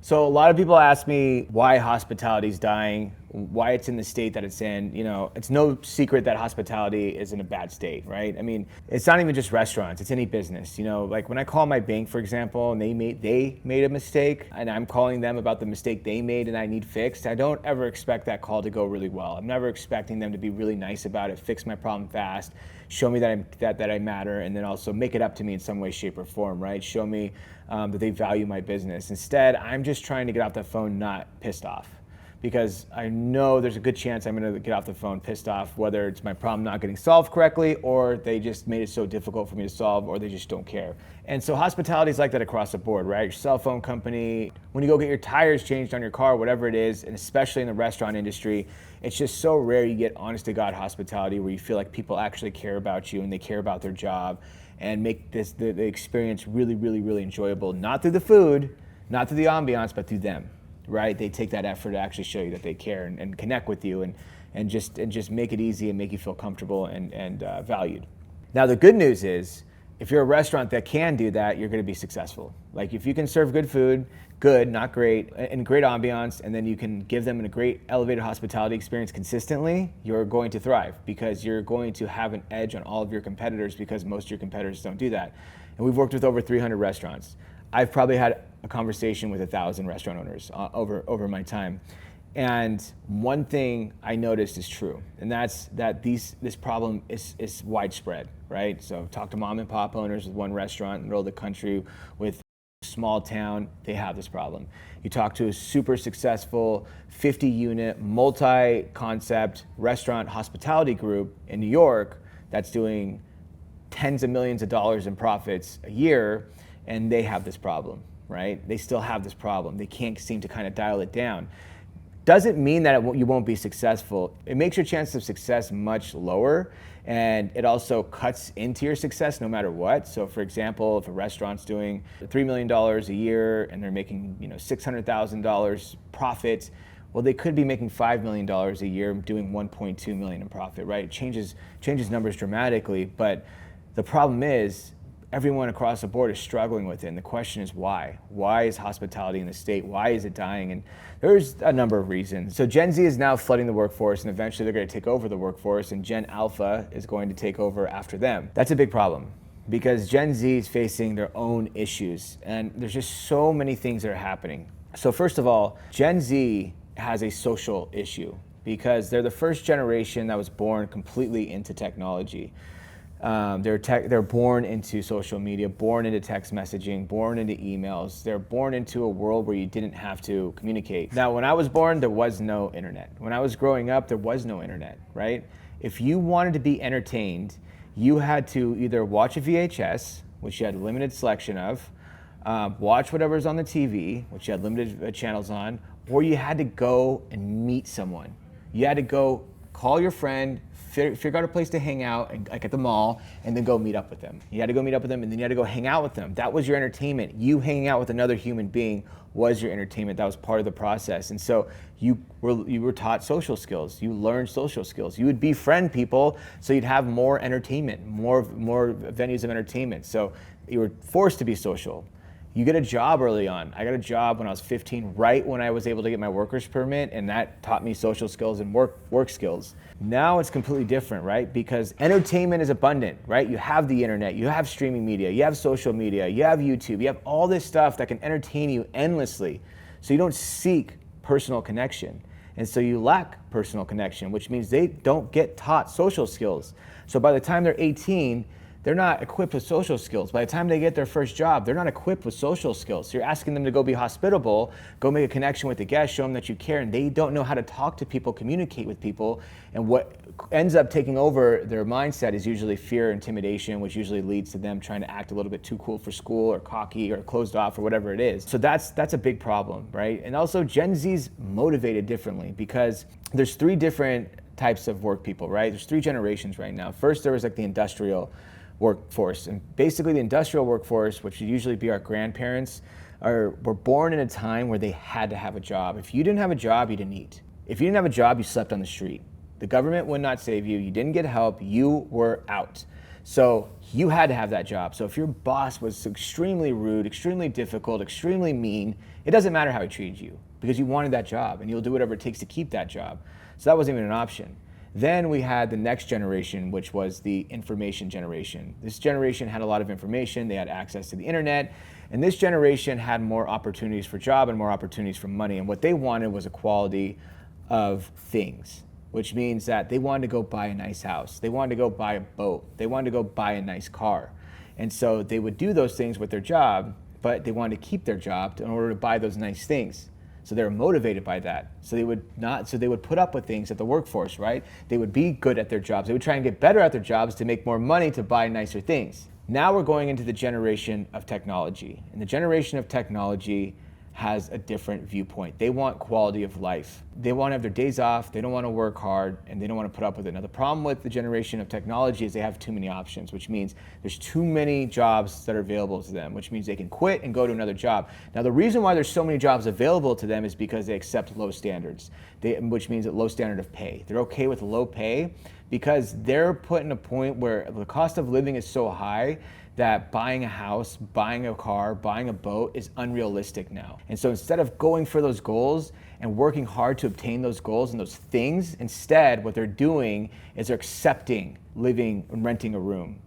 So a lot of people ask me why hospitality is dying, why it's in the state that it's in. You know, it's no secret that hospitality is in a bad state, right? I mean, it's not even just restaurants, it's any business. You know, like when I call my bank, for example, and they made a mistake, and I'm calling them about the mistake they made and I need fixed, I don't ever expect that call to go really well. I'm never expecting them to be really nice about it, fix my problem fast, show me that I matter, and then also make it up to me in some way, shape, or form, right? Show me that they value my business. Instead, I'm just trying to get off the phone not pissed off, because I know there's a good chance I'm gonna get off the phone pissed off, whether it's my problem not getting solved correctly, or they just made it so difficult for me to solve, or they just don't care. And so hospitality is like that across the board, right? Your cell phone company, when you go get your tires changed on your car, whatever it is, and especially in the restaurant industry, it's just so rare you get honest to God hospitality where you feel like people actually care about you and they care about their job and make the experience really, really, really enjoyable, not through the food, not through the ambiance, but through them, right? They take that effort to actually show you that they care and connect with you and just make it easy and make you feel comfortable and valued. Now, the good news is, if you're a restaurant that can do that, you're gonna be successful. Like if you can serve good food, good, not great, and great ambiance, and then you can give them a great elevated hospitality experience consistently, you're going to thrive because you're going to have an edge on all of your competitors, because most of your competitors don't do that. And we've worked with over 300 restaurants. I've probably had a conversation with 1,000 restaurant owners over my time. And one thing I noticed is true, and that's that this problem is widespread, right? So talk to mom and pop owners with one restaurant in the middle of the country with a small town, they have this problem. You talk to a super successful 50-unit, multi-concept restaurant hospitality group in New York that's doing tens of millions of dollars in profits a year, and they have this problem, right? They still have this problem. They can't seem to kind of dial it down. Doesn't mean that you won't be successful. It makes your chance of success much lower, and it also cuts into your success no matter what. So for example, if a restaurant's doing $3 million a year and they're making $600,000 profit, well, they could be making $5 million a year doing $1.2 million in profit, right? It changes numbers dramatically, but the problem is, everyone across the board is struggling with it, and the question is why? Why is hospitality in the state? Why is it dying? And there's a number of reasons. So Gen Z is now flooding the workforce, and eventually they're going to take over the workforce, and Gen Alpha is going to take over after them. That's a big problem, because Gen Z is facing their own issues, and there's just so many things that are happening. So first of all, Gen Z has a social issue, because they're the first generation that was born completely into technology. They're born into social media, born into text messaging, born into emails. They're born into a world where you didn't have to communicate. Now, when I was born, there was no internet. When I was growing up, there was no internet, right? If you wanted to be entertained, you had to either watch a VHS, which you had a limited selection of, watch whatever's on the TV, which you had limited channels on, or you had to go and meet someone. You had to go call your friend, figure out a place to hang out, like at the mall, and then go meet up with them. You had to go meet up with them, and then you had to go hang out with them. That was your entertainment. You hanging out with another human being was your entertainment. That was part of the process. And so you were taught social skills. You learned social skills. You would befriend people, so you'd have more entertainment, more venues of entertainment. So you were forced to be social. You get a job early on. I got a job when I was 15, right when I was able to get my worker's permit, and that taught me social skills and work skills. Now it's completely different, right? Because entertainment is abundant, right? You have the internet, you have streaming media, you have social media, you have YouTube, you have all this stuff that can entertain you endlessly. So you don't seek personal connection. And so you lack personal connection, which means they don't get taught social skills. So by the time they're 18, they're not equipped with social skills. By the time they get their first job, they're not equipped with social skills. So you're asking them to go be hospitable, go make a connection with the guest, show them that you care, and they don't know how to talk to people, communicate with people. And what ends up taking over their mindset is usually fear, intimidation, which usually leads to them trying to act a little bit too cool for school or cocky or closed off or whatever it is. So that's a big problem, right? And also Gen Z's motivated differently, because there's 3 different types of work people, right? There's 3 generations right now. First, there was like the industrial workforce, and basically the industrial workforce, which would usually be our grandparents, were born in a time where they had to have a job. If you didn't have a job, you didn't eat. If you didn't have a job, you slept on the street. The government would not save you. You didn't get help. You were out. So you had to have that job. So if your boss was extremely rude, extremely difficult, extremely mean, it doesn't matter how he treated you because you wanted that job and you'll do whatever it takes to keep that job. So that wasn't even an option. Then we had the next generation, which was the information generation. This generation had a lot of information. They had access to the internet. And this generation had more opportunities for job and more opportunities for money. And what they wanted was equality of things, which means that they wanted to go buy a nice house. They wanted to go buy a boat. They wanted to go buy a nice car. And so they would do those things with their job, but they wanted to keep their job in order to buy those nice things. So they were motivated by that. So they would put up with things at the workforce, right? They would be good at their jobs. They would try and get better at their jobs to make more money to buy nicer things. Now we're going into the generation of technology. And the generation of technology has a different viewpoint. They want quality of life. They want to have their days off, they don't want to work hard, and they don't want to put up with it. Now the problem with the generation of technology is they have too many options, which means there's too many jobs that are available to them, which means they can quit and go to another job. Now the reason why there's so many jobs available to them is because they accept low standards, which means a low standard of pay. They're okay with low pay because they're put in a point where the cost of living is so high that buying a house, buying a car, buying a boat is unrealistic now. And so instead of going for those goals and working hard to obtain those goals and those things, instead what they're doing is they're accepting living and renting a room.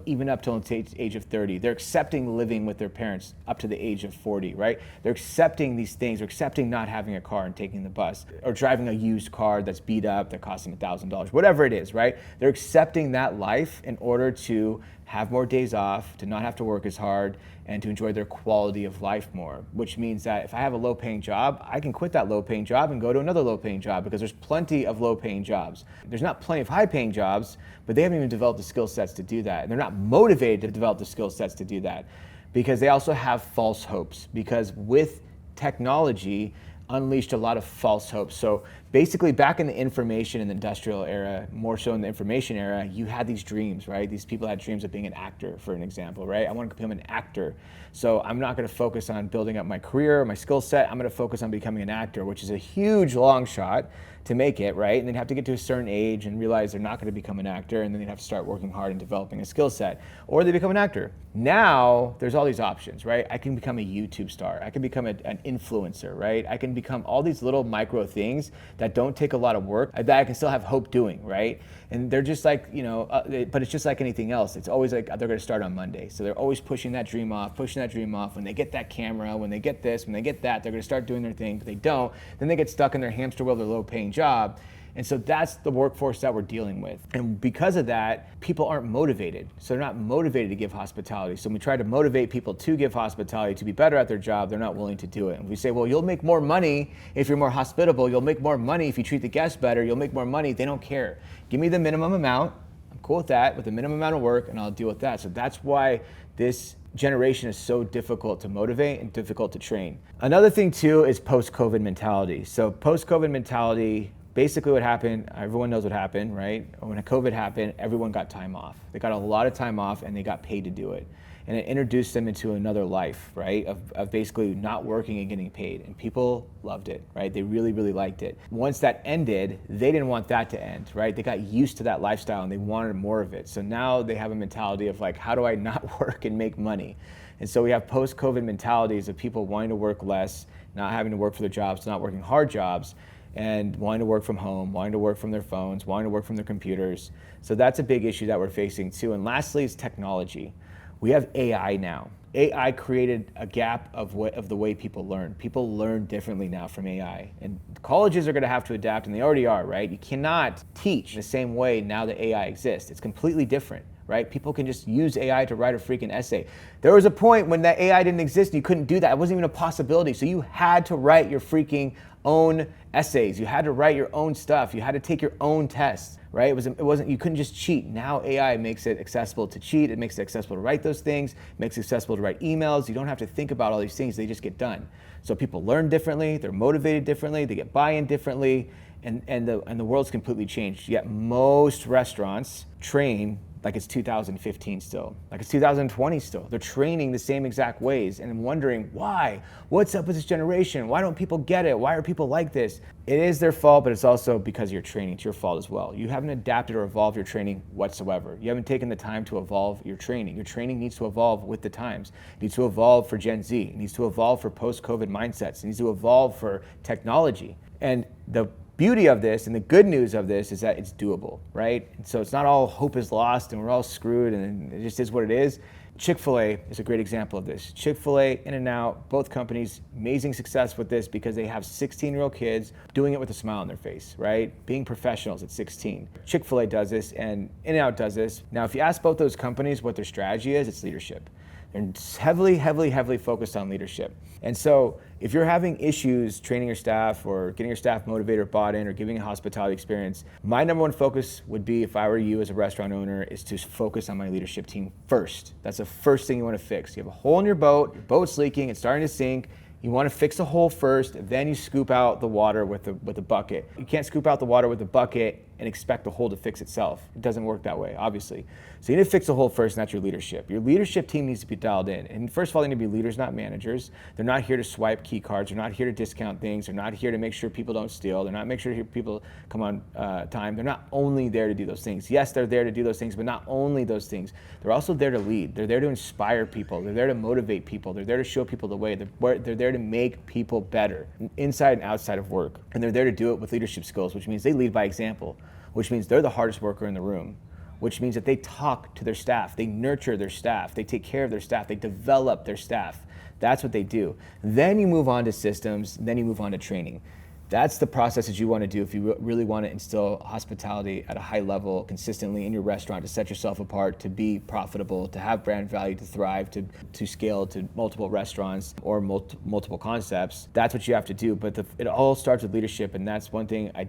Even up till the age of 30. They're accepting living with their parents up to the age of 40, right? They're accepting these things. They're accepting not having a car and taking the bus or driving a used car that's beat up that costs them $1,000, whatever it is, right? They're accepting that life in order to have more days off, to not have to work as hard, and to enjoy their quality of life more, which means that if I have a low-paying job, I can quit that low-paying job and go to another low-paying job because there's plenty of low-paying jobs. There's not plenty of high-paying jobs, but they haven't even developed the skill sets to do that. And they're not motivated to develop the skill sets to do that because they also have false hopes because with technology, unleashed a lot of false hopes. So basically back in the information and the industrial era, more so in the information era, you had these dreams, right? These people had dreams of being an actor, for an example, right? I want to become an actor. So I'm not going to focus on building up my career, my skill set. I'm going to focus on becoming an actor, which is a huge long shot to make it, right? And they'd have to get to a certain age and realize they're not going to become an actor, and then they'd have to start working hard and developing a skill set, or they become an actor. Now, there's all these options, right? I can become a YouTube star. I can become an influencer, right? I can become all these little micro things that don't take a lot of work that I can still have hope doing, right? And they're just like, but it's just like anything else. It's always like they're going to start on Monday. So they're always pushing that dream off. When they get that camera, when they get this, when they get that, they're going to start doing their thing. But they don't. Then they get stuck in their hamster wheel, their low-paying job. And so that's the workforce that we're dealing with. And because of that, people aren't motivated. So they're not motivated to give hospitality. So when we try to motivate people to give hospitality, to be better at their job, they're not willing to do it. And we say, well, you'll make more money if you're more hospitable. You'll make more money if you treat the guests better. You'll make more money. They don't care. Give me the minimum amount. I'm cool with that, with the minimum amount of work, and I'll deal with that. So that's why this generation is so difficult to motivate and difficult to train. Another thing too is post-COVID mentality. So post-COVID mentality, basically what happened, everyone knows what happened, right? When COVID happened, everyone got time off. They got a lot of time off and they got paid to do it. And it introduced them into another life, right? Of basically not working and getting paid. And people loved it, right? They really, really liked it. Once that ended, they didn't want that to end, right? They got used to that lifestyle and they wanted more of it. So now they have a mentality of like, how do I not work and make money? And so we have post-COVID mentalities of people wanting to work less, not having to work for their jobs, not working hard jobs, and wanting to work from home, wanting to work from their phones, wanting to work from their computers. So that's a big issue that we're facing too. And lastly is technology. We have AI now. AI created a gap of the way people learn. People learn differently now from AI. And colleges are gonna have to adapt, and they already are, right? You cannot teach the same way now that AI exists. It's completely different, right? People can just use AI to write a freaking essay. There was a point when that AI didn't exist and you couldn't do that. It wasn't even a possibility. So you had to write your freaking own essays. You had to write your own stuff. You had to take your own tests, right? It wasn't, you couldn't just cheat. Now AI makes it accessible to cheat. It makes it accessible to write those things. It makes it accessible to write emails. You don't have to think about all these things. They just get done. So people learn differently. They're motivated differently. They get buy-in differently. And the world's completely changed. Yet most restaurants train like it's 2015 still, like it's 2020 still. They're training the same exact ways and wondering why. What's up with this generation? Why don't people get it? Why are people like this? It is their fault, but it's also because of your training. It's your fault as well. You haven't adapted or evolved your training whatsoever. You haven't taken the time to evolve your training. Your training needs to evolve with the times. It needs to evolve for Gen Z. It needs to evolve for post-COVID mindsets. It needs to evolve for technology. And the beauty of this and the good news of this is that it's doable, right? And so it's not all hope is lost and we're all screwed and it just is what it is. Chick-fil-A is a great example of this. Chick-fil-A, In-N-Out, both companies, amazing success with this because they have 16-year-old kids doing it with a smile on their face, right? Being professionals at 16. Chick-fil-A does this and In-N-Out does this. Now, if you ask both those companies what their strategy is, it's leadership. They're heavily focused on leadership. And so if you're having issues training your staff or getting your staff motivated or bought in or giving a hospitality experience, my number one focus would be, if I were you as a restaurant owner, is to focus on my leadership team first. That's the first thing you want to fix. You have a hole in your boat's leaking, it's starting to sink. You want to fix the hole first, then you scoop out the water with a bucket. You can't scoop out the water with a bucket and expect the hole to fix itself. It doesn't work that way, obviously. So you need to fix the hole first, and that's your leadership. Your leadership team needs to be dialed in. And first of all, they need to be leaders, not managers. They're not here to swipe key cards. They're not here to discount things. They're not here to make sure people don't steal. They're not make sure people come on time. They're not only there to do those things. Yes, they're there to do those things, but not only those things. They're also there to lead. They're there to inspire people. They're there to motivate people. They're there to show people the way. They're there to make people better, inside and outside of work. And they're there to do it with leadership skills, which means they lead by example, which means they're the hardest worker in the room, which means that they talk to their staff, they nurture their staff, they take care of their staff, they develop their staff. That's what they do. Then you move on to systems, then you move on to training. That's the process that you want to do if you really want to instill hospitality at a high level consistently in your restaurant, to set yourself apart, to be profitable, to have brand value, to thrive, to scale to multiple restaurants or multiple concepts. That's what you have to do. But it all starts with leadership, and that's one thing I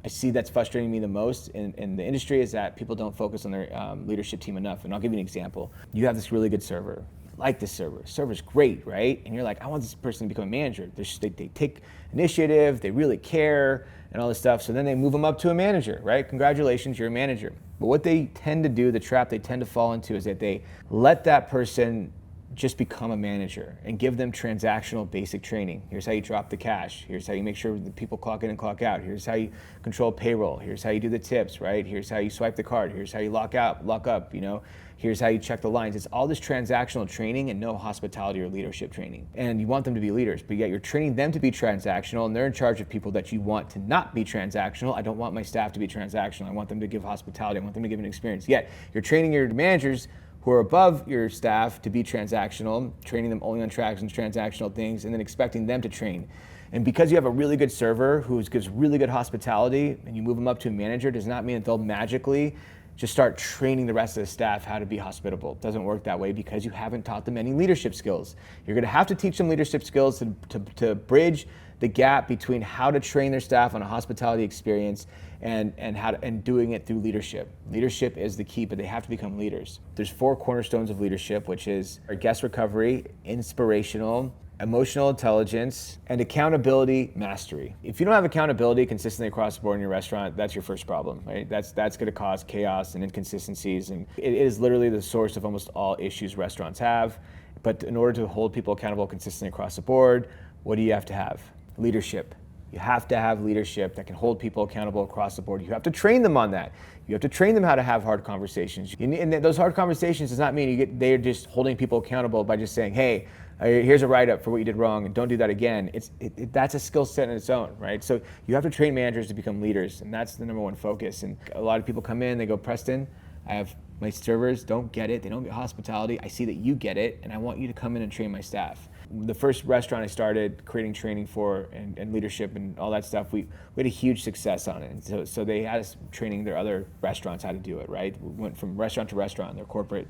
see that's frustrating me the most in the industry, is that people don't focus on their leadership team enough. And I'll give you an example. You have this really good server. Like this server. Server's great, right? And you're like, I want this person to become a manager. They take initiative, they really care, and all this stuff. So then they move them up to a manager, right? Congratulations, you're a manager. But what they tend to do, the trap they tend to fall into, is that they let that person just become a manager and give them transactional basic training. Here's how you drop the cash. Here's how you make sure the people clock in and clock out. Here's how you control payroll. Here's how you do the tips, right? Here's how you swipe the card. Here's how you lock up, you know? Here's how you check the lines. It's all this transactional training and no hospitality or leadership training. And you want them to be leaders, but yet you're training them to be transactional, and they're in charge of people that you want to not be transactional. I don't want my staff to be transactional. I want them to give hospitality. I want them to give an experience. Yet you're training your managers who are above your staff to be transactional, training them only on transactional things, and then expecting them to train. And because you have a really good server who gives really good hospitality, and you move them up to a manager, does not mean that they'll magically just start training the rest of the staff how to be hospitable. It doesn't work that way because you haven't taught them any leadership skills. You're gonna have to teach them leadership skills to bridge the gap between how to train their staff on a hospitality experience and doing it through leadership. Leadership is the key, but they have to become leaders. There's 4 cornerstones of leadership, which is our guest recovery, inspirational, emotional intelligence, and accountability mastery. If you don't have accountability consistently across the board in your restaurant, that's your first problem, right? That's gonna cause chaos and inconsistencies, and it is literally the source of almost all issues restaurants have. But in order to hold people accountable consistently across the board, what do you have to have? Leadership. You have to have leadership that can hold people accountable across the board. You have to train them on that. You have to train them how to have hard conversations. And those hard conversations does not mean they're just holding people accountable by just saying, hey, here's a write-up for what you did wrong and don't do that again. That's a skill set in its own, right? So you have to train managers to become leaders, and that's the number one focus. And a lot of people come in, they go, Preston, I have my servers don't get it, they don't get hospitality. I see that you get it, and I want you to come in and train my staff. The first restaurant I started creating training for and leadership and all that stuff, we had a huge success on it. And so they had us training their other restaurants how to do it, right? We went from restaurant to restaurant in their corporate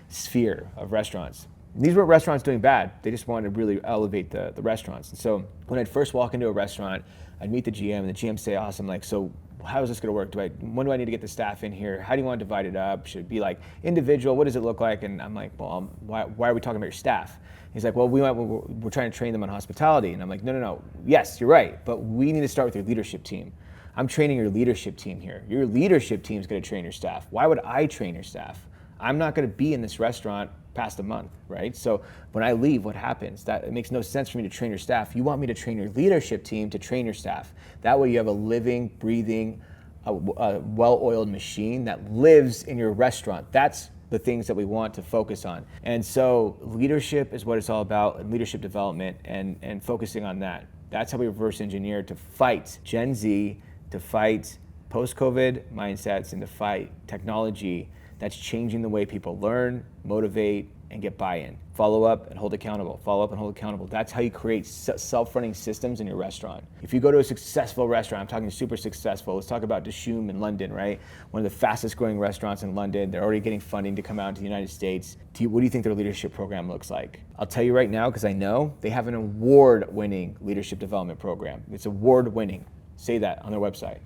sphere of restaurants. These weren't restaurants doing bad. They just wanted to really elevate the restaurants. And so when I'd first walk into a restaurant, I'd meet the GM, and the GM say, awesome, like, so how is this gonna work? When do I need to get the staff in here? How do you want to divide it up? Should it be like individual? What does it look like? And I'm like, well, why are we talking about your staff? He's like, well, we're trying to train them on hospitality. And I'm like, no. Yes, you're right, but we need to start with your leadership team. I'm training your leadership team here. Your leadership team is going to train your staff. Why would I train your staff? I'm not going to be in this restaurant past a month, right? So when I leave, what happens? That it makes no sense for me to train your staff. You want me to train your leadership team to train your staff. That way you have a living, breathing, a well-oiled machine that lives in your restaurant. That's the things that we want to focus on. And so leadership is what it's all about, and leadership development, and focusing on that. That's how we reverse engineer to fight Gen Z, to fight post-COVID mindsets, and to fight technology that's changing the way people learn, motivate, and get buy-in. Follow up and hold accountable. Follow up and hold accountable. That's how you create self-running systems in your restaurant. If you go to a successful restaurant, I'm talking super successful. Let's talk about Dishoom in London, right? One of the fastest growing restaurants in London. They're already getting funding to come out to the United States. What do you think their leadership program looks like? I'll tell you right now, because I know they have an award-winning leadership development program. It's award-winning. Say that on their website.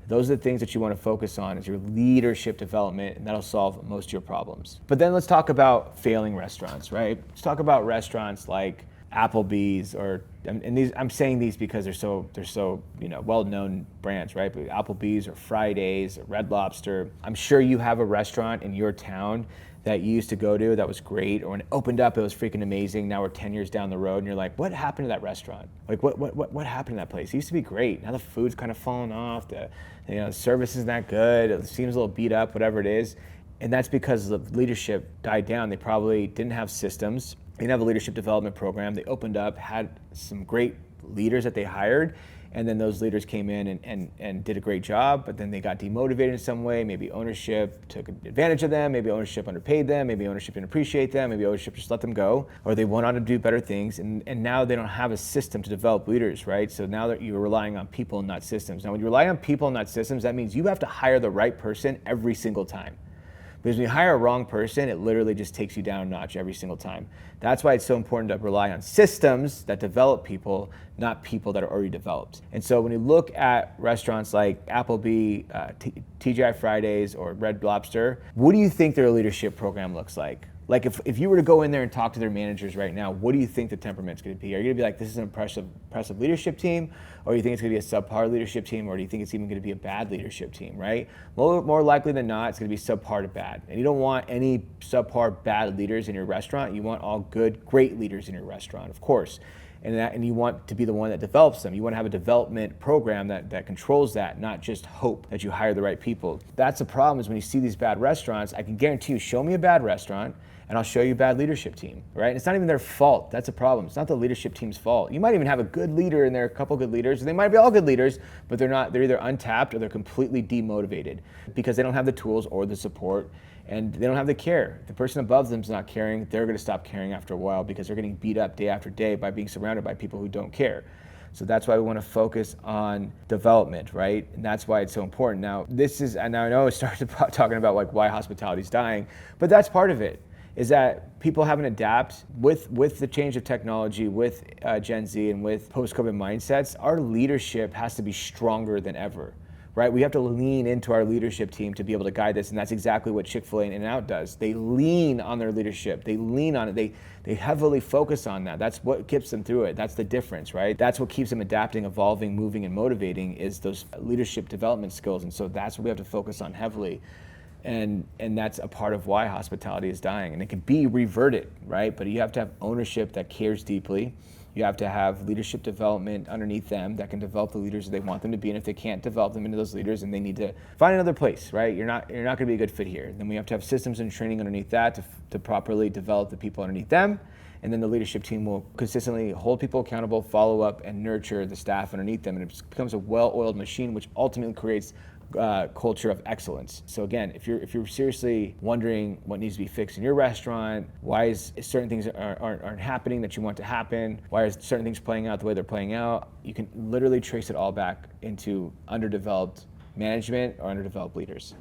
Those are the things that you want to focus on is your leadership development, and that'll solve most of your problems. But then let's talk about failing restaurants, right? Let's talk about restaurants like Applebee's, and these, I'm saying these because they're so well-known brands, right? But Applebee's or Fridays or Red Lobster. I'm sure you have a restaurant in your town that you used to go to that was great, or when it opened up, it was freaking amazing. Now we're 10 years down the road, and you're like, what happened to that restaurant? Like, what happened to that place? It used to be great. Now the food's kind of fallen off. The service isn't that good. It seems a little beat up, whatever it is. And that's because the leadership died down. They probably didn't have systems. They didn't have a leadership development program. They opened up, had some great leaders that they hired, and then those leaders came in and did a great job, but then they got demotivated in some way. Maybe ownership took advantage of them, maybe ownership underpaid them, maybe ownership didn't appreciate them, maybe ownership just let them go, or they went on to do better things, and now they don't have a system to develop leaders, right? So now that you're relying on people and not systems. Now when you rely on people and not systems, that means you have to hire the right person every single time. Because when you hire a wrong person, it literally just takes you down a notch every single time. That's why it's so important to rely on systems that develop people, not people that are already developed. And so when you look at restaurants like Applebee, TGI Fridays, or Red Lobster, what do you think their leadership program looks like? Like if you were to go in there and talk to their managers right now, what do you think the temperament's going to be? Are you going to be like, this is an impressive leadership team? Or do you think it's going to be a subpar leadership team? Or do you think it's even going to be a bad leadership team, right? More likely than not, it's going to be subpar to bad. And you don't want any subpar bad leaders in your restaurant. You want all good, great leaders in your restaurant, of course. And you want to be the one that develops them. You want to have a development program that controls that, not just hope that you hire the right people. That's the problem, is when you see these bad restaurants, I can guarantee you, show me a bad restaurant, and I'll show you a bad leadership team, right? And it's not even their fault. That's a problem. It's not the leadership team's fault. You might even have a good leader in there, a couple good leaders, and they might be all good leaders, but they're either untapped or they're completely demotivated because they don't have the tools or the support, and they don't have the care. If the person above them is not caring, they're going to stop caring after a while because they're getting beat up day after day by being surrounded by people who don't care. So that's why we want to focus on development, right? And that's why it's so important. Now, I know it started talking about like why hospitality is dying, but that's part of it. Is that people haven't adapted with the change of technology, with Gen Z, and with post-COVID mindsets. Our leadership has to be stronger than ever, right? We have to lean into our leadership team to be able to guide this, and that's exactly what Chick-fil-A and In-N-Out does. They lean on their leadership. They lean on it. They heavily focus on that. That's what gets them through it. That's the difference, right? That's what keeps them adapting, evolving, moving, and motivating, is those leadership development skills. And so that's what we have to focus on heavily. And that's a part of why hospitality is dying. And it can be reverted, right? But you have to have ownership that cares deeply. You have to have leadership development underneath them that can develop the leaders that they want them to be. And if they can't develop them into those leaders, then they need to find another place, right? You're not going to be a good fit here. Then we have to have systems and training underneath that to properly develop the people underneath them. And then the leadership team will consistently hold people accountable, follow up, and nurture the staff underneath them. And it becomes a well-oiled machine, which ultimately creates culture of excellence. So again, if you're seriously wondering what needs to be fixed in your restaurant, why is certain things aren't happening that you want to happen, why are certain things playing out the way they're playing out, you can literally trace it all back into underdeveloped management or underdeveloped leaders.